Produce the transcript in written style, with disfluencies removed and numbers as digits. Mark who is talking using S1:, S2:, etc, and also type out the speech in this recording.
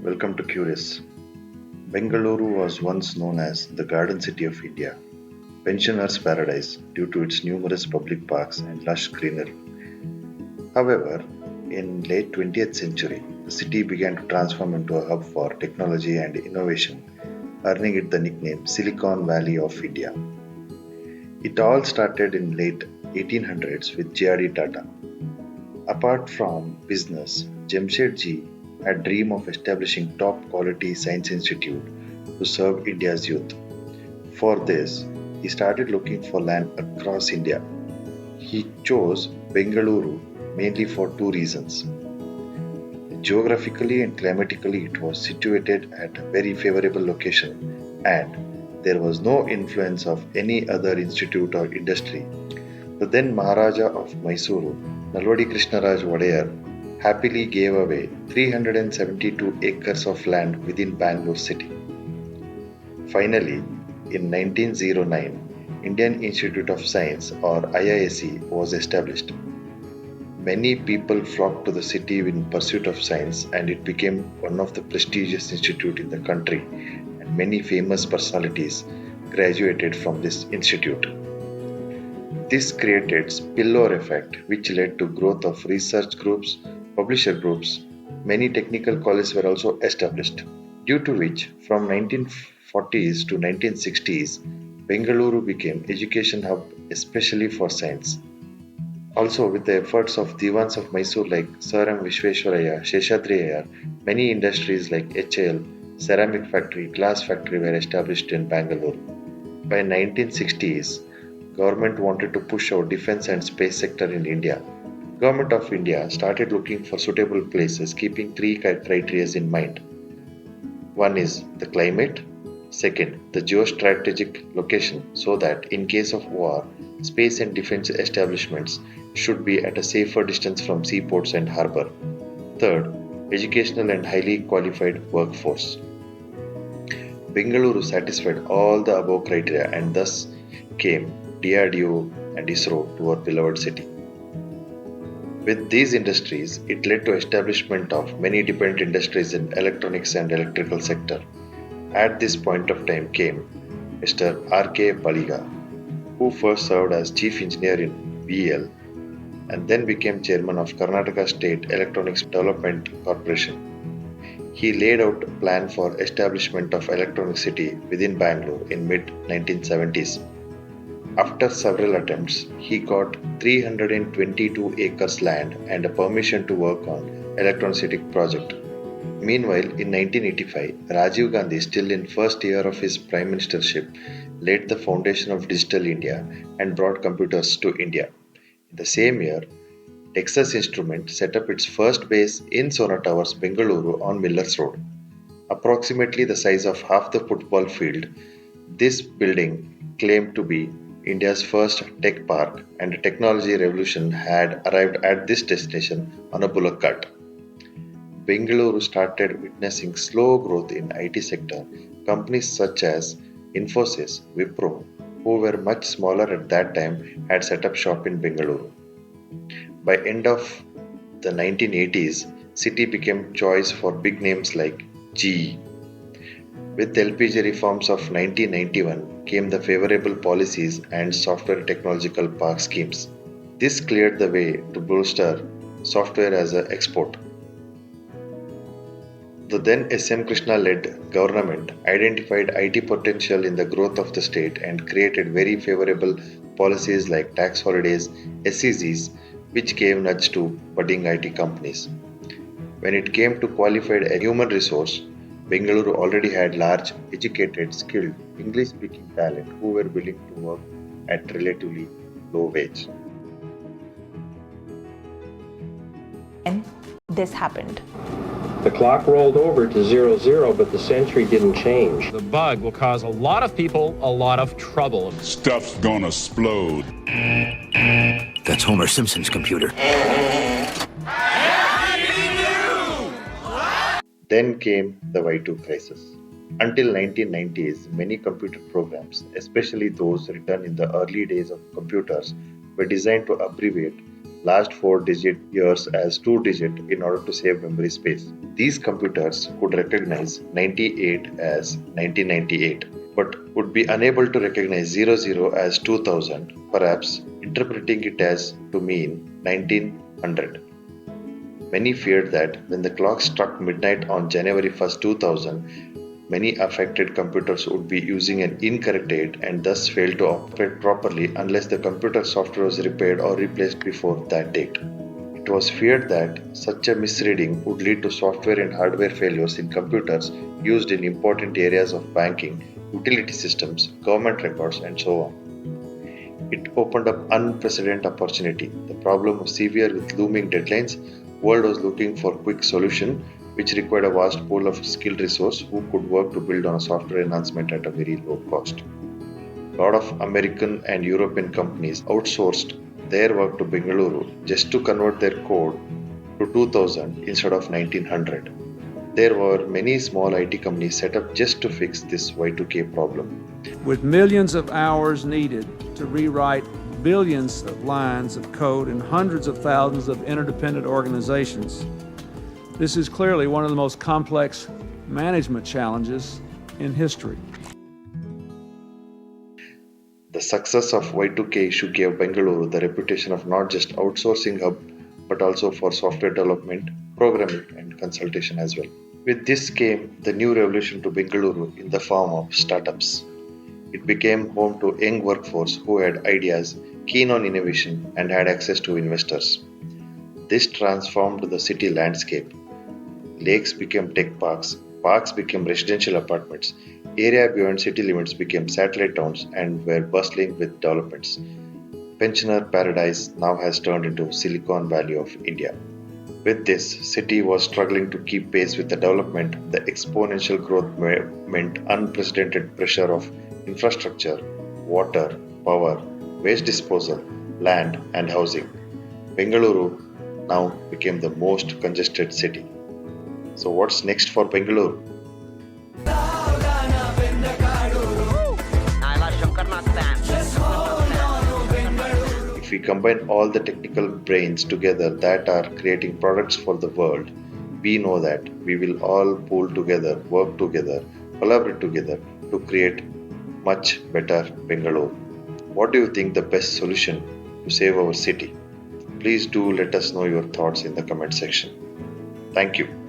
S1: Welcome to Curious. Bengaluru was once known as the Garden City of India, pensioners' paradise due to its numerous public parks and lush greenery. However, in late 20th century, the city began to transform into a hub for technology and innovation, earning it the nickname Silicon Valley of India. It all started in late 1800s with J.R.D. Tata. Apart from business, Jamshedji had dream of establishing top quality science institute to serve India's youth. For this, he started looking for land across India. He chose Bengaluru mainly for two reasons. Geographically and climatically, it was situated at a very favorable location and there was no influence of any other institute or industry. The then Maharaja of Mysuru, Nalvadi Krishnaraj Wadeyar, happily gave away 372 acres of land within Bangalore city. Finally, in 1909, Indian Institute of Science or IISc was established. Many people flocked to the city in pursuit of science and it became one of the prestigious institutes in the country and many famous personalities graduated from this institute. This created spillover effect which led to growth of research groups, publisher groups. Many technical colleges were also established, due to which from 1940s to 1960s Bengaluru became education hub especially for science. Also, with the efforts of Divans of Mysore like Sir M. Vishweshwaraya, Sheshadri Iyer, many industries like HAL, ceramic factory, glass factory were established in Bangalore. By 1960s, government wanted to push our defense and space sector in India. Government of India started looking for suitable places, keeping three criteria in mind. One is the climate, second, the geostrategic location, so that in case of war, space and defense establishments should be at a safer distance from seaports and harbor. Third, educational and highly qualified workforce. Bengaluru satisfied all the above criteria and thus came DRDO and ISRO to our beloved city. With these industries, it led to establishment of many different industries in electronics and electrical sector. At this point of time came Mr. R.K. Baliga, who first served as chief engineer in BEL and then became chairman of Karnataka State Electronics Development Corporation. He laid out a plan for establishment of electronic city within Bangalore in mid 1970s. After several attempts, he got 322 acres land and a permission to work on electronicity project. Meanwhile, in 1985, Rajiv Gandhi, still in first year of his prime ministership, laid the foundation of digital India and brought computers to India. In the same year, Texas Instruments set up its first base in Sona Towers, Bengaluru on Millers Road. Approximately the size of half the football field, this building claimed to be India's first tech park and a technology revolution had arrived at this destination on a Bullock cart. Bengaluru started witnessing slow growth in IT sector. Companies such as Infosys, Wipro, who were much smaller at that time, had set up shop in Bengaluru. By end of the 1980s, city became choice for big names like GE. With LPG reforms of 1991 came the favorable policies and software technological park schemes. This cleared the way to bolster software as an export. The then S.M. Krishna led government identified IT potential in the growth of the state and created very favorable policies like tax holidays, SEZs, which gave nudge to budding IT companies. When it came to qualified human resource, Bengaluru already had large, educated, skilled, English speaking talent who were willing to work at relatively low wage.
S2: And this happened.
S3: The clock rolled over to 00, but the century didn't change.
S4: The bug will cause a lot of people a lot of trouble.
S5: Stuff's gonna explode.
S6: That's Homer Simpson's computer.
S1: Then came the Y2 crisis. Until 1990s, many computer programs, especially those written in the early days of computers, were designed to abbreviate last 4-digit years as 2-digit in order to save memory space. These computers could recognize 98 as 1998 but would be unable to recognize 00 as 2000, perhaps interpreting it as to mean 1900. Many feared that when the clock struck midnight on January 1st, 2000, many affected computers would be using an incorrect date and thus fail to operate properly unless the computer software was repaired or replaced before that date. It was feared that such a misreading would lead to software and hardware failures in computers used in important areas of banking, utility systems, government records, and so on. It opened up unprecedented opportunity. The problem was severe with looming deadlines. World was looking for quick solution which required a vast pool of skilled resource who could work to build on a software enhancement at a very low cost. A lot of American and European companies outsourced their work to Bengaluru just to convert their code to 2000 instead of 1900. There were many small IT companies set up just to fix this Y2K problem.
S7: With millions of hours needed to rewrite billions of lines of code in hundreds of thousands of interdependent organizations, this is clearly one of the most complex management challenges in history.
S1: The success of Y2K issue gave Bengaluru the reputation of not just outsourcing hub but also for software development, programming, and consultation as well. With this came the new revolution to Bengaluru in the form of startups. It became home to young workforce who had ideas, keen on innovation, and had access to investors. This transformed the city landscape. Lakes became tech parks, parks became residential apartments, area beyond city limits became satellite towns and were bustling with developments. Pensioner paradise now has turned into Silicon Valley of India. With this, city was struggling to keep pace with the development. The exponential growth meant unprecedented pressure of infrastructure, water, power, waste disposal, land, and housing. Bengaluru now became the most congested city. So what's next for Bengaluru? If we combine all the technical brains together that are creating products for the world, we know that we will all pull together, work together, collaborate together to create much better Bengaluru. What do you think the best solution to save our city? Please do let us know your thoughts in the comment section. Thank you.